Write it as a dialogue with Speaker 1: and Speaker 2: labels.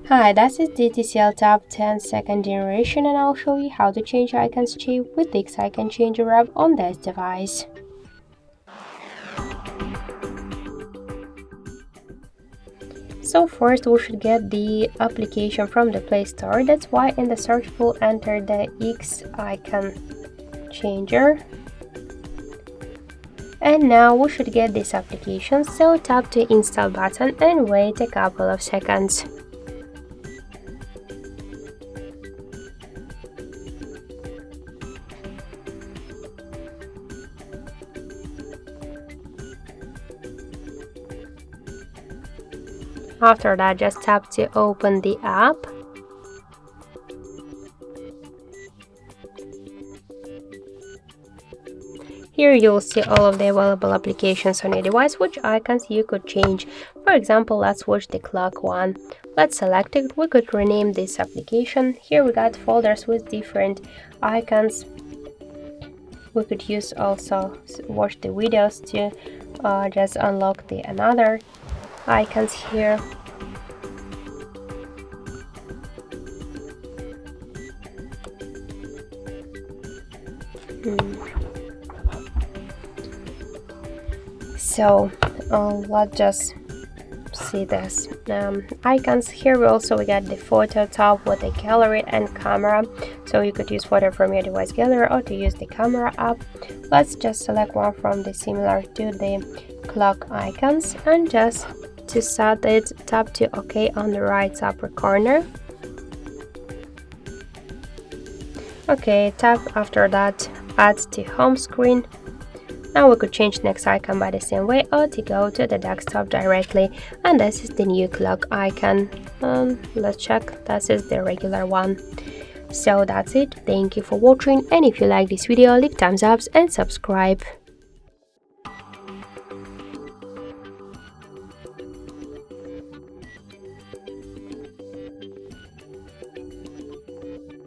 Speaker 1: Hi, this is the TCL TAB 10 second generation, and I'll show you how to change icons shape with this icon changer app on this device. So first we should get the application from the Play Store. That's why in the search pool enter the X icon changer. And now we should get this application, so tap the install button and wait a couple of seconds. After that, just tap to open the app. Here you'll see all of the available applications on your device, which icons you could change. For example, let's watch the clock one. Let's select it. We could rename this application. Here we got folders with different icons. We could use also watch the videos to just unlock the another icons here. So let's just see this icons. Here we got the photo tab with the gallery and camera, so you could use photo from your device gallery or to use the camera app. Let's just select one from the similar to the clock icons, and just to set it, tap to OK on the right upper corner. Okay, tap after that add to home screen. Now we could change next icon by the same way, or to go to the desktop directly, and this is the new clock icon. Let's check, this is the regular one. So that's it. Thank you for watching, and if you like this video, leave thumbs up and subscribe.